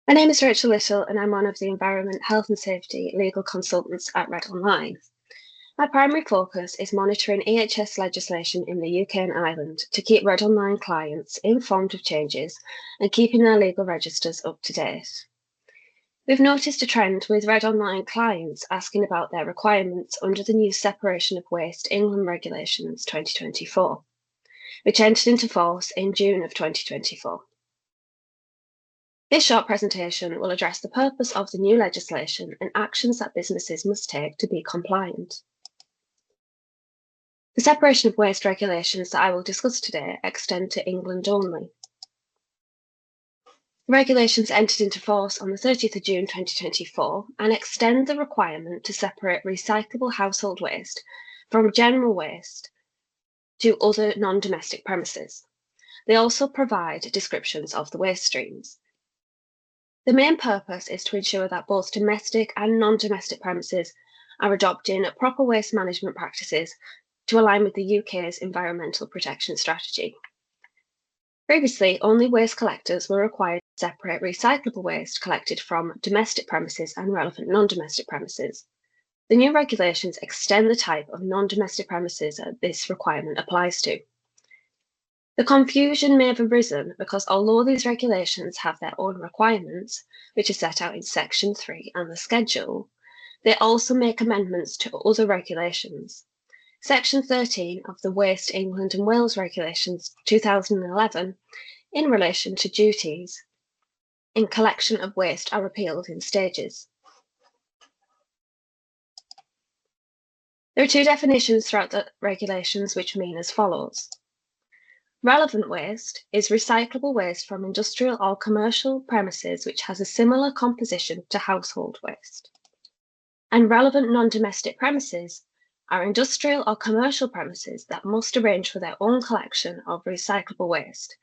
My name is Rachel Little, and I'm one of the Environment, Health and Safety legal consultants at Red Online. My primary focus is monitoring EHS legislation in the UK and Ireland to keep Red Online clients informed of changes and keeping their legal registers up to date. We've noticed a trend with Red Online clients asking about their requirements under the new Separation of Waste England Regulations 2024, which entered into force in June of 2024. This short presentation will address the purpose of the new legislation and actions that businesses must take to be compliant. The separation of waste regulations that I will discuss today extend to England only. The regulations entered into force on the 30th of June 2024 and extend the requirement to separate recyclable household waste from general waste to other non-domestic premises. They also provide descriptions of the waste streams. The main purpose is to ensure that both domestic and non-domestic premises are adopting proper waste management practices to align with the UK's environmental protection strategy. Previously, only waste collectors were required to separate recyclable waste collected from domestic premises and relevant non-domestic premises. The new regulations extend the type of non-domestic premises that this requirement applies to. The confusion may have arisen because although these regulations have their own requirements, which are set out in Section 3 and the Schedule, they also make amendments to other regulations. Section 13 of the Waste England and Wales Regulations 2011 in relation to duties in collection of waste are repealed in stages. There are two definitions throughout the regulations which mean as follows. Relevant waste is recyclable waste from industrial or commercial premises which has a similar composition to household waste. And relevant non-domestic premises are industrial or commercial premises that must arrange for their own collection of recyclable waste,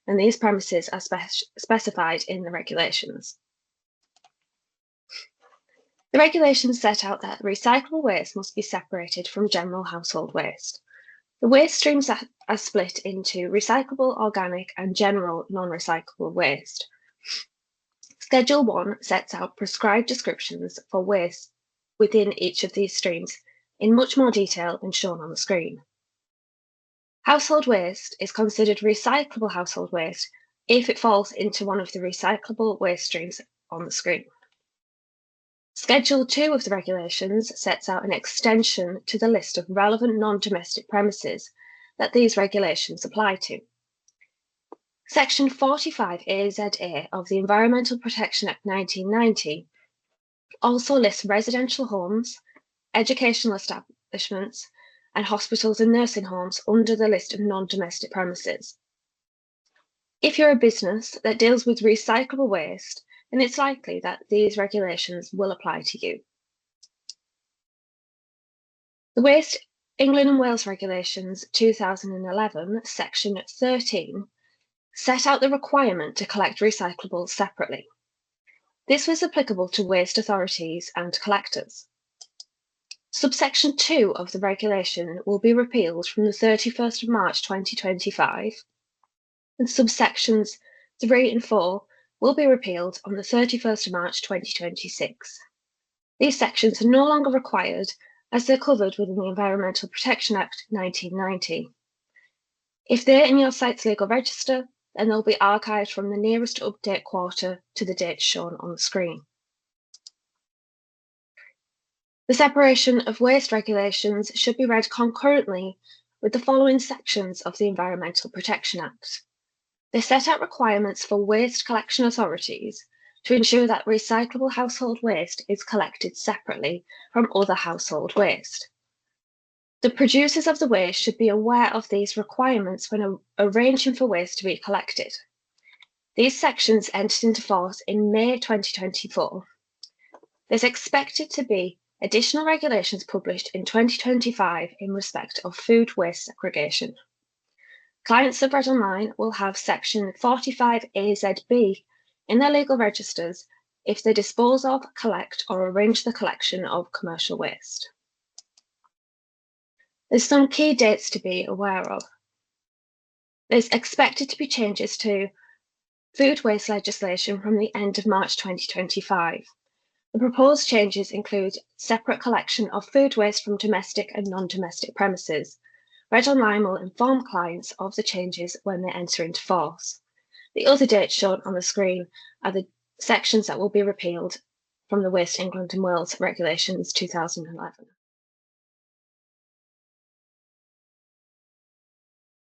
and these premises are specified in the regulations. The regulations set out that recyclable waste must be separated from general household waste. The waste streams are split into recyclable, organic, and general non-recyclable waste. Schedule 1 sets out prescribed descriptions for waste within each of these streams in much more detail than shown on the screen. Household waste is considered recyclable household waste if it falls into one of the recyclable waste streams on the screen. Schedule 2 of the regulations sets out an extension to the list of relevant non-domestic premises that these regulations apply to. Section 45 AZA of the Environmental Protection Act 1990 also lists residential homes, educational establishments, and hospitals and nursing homes under the list of non-domestic premises. If you're a business that deals with recyclable waste, then it's likely that these regulations will apply to you. The Waste England and Wales Regulations 2011, Section 13, set out the requirement to collect recyclables separately. This was applicable to waste authorities and collectors. Subsection 2 of the regulation will be repealed from the 31st of March 2025, and subsections 3 and 4 will be repealed on the 31st of March 2026. These sections are no longer required as they're covered within the Environmental Protection Act 1990. If they're in your site's legal register, then they'll be archived from the nearest update quarter to the date shown on the screen. The separation of waste regulations should be read concurrently with the following sections of the Environmental Protection Act. They set out requirements for waste collection authorities to ensure that recyclable household waste is collected separately from other household waste. The producers of the waste should be aware of these requirements when arranging for waste to be collected. These sections entered into force in May 2024. There's expected to be additional regulations published in 2025 in respect of food waste segregation. Clients of Red Online will have Section 45 AZB in their legal registers if they dispose of, collect, or arrange the collection of commercial waste. There's some key dates to be aware of. There's expected to be changes to food waste legislation from the end of March 2025. The proposed changes include separate collection of food waste from domestic and non-domestic premises. Read Online will inform clients of the changes when they enter into force. The other dates shown on the screen are the sections that will be repealed from the Waste England and Wales Regulations 2011.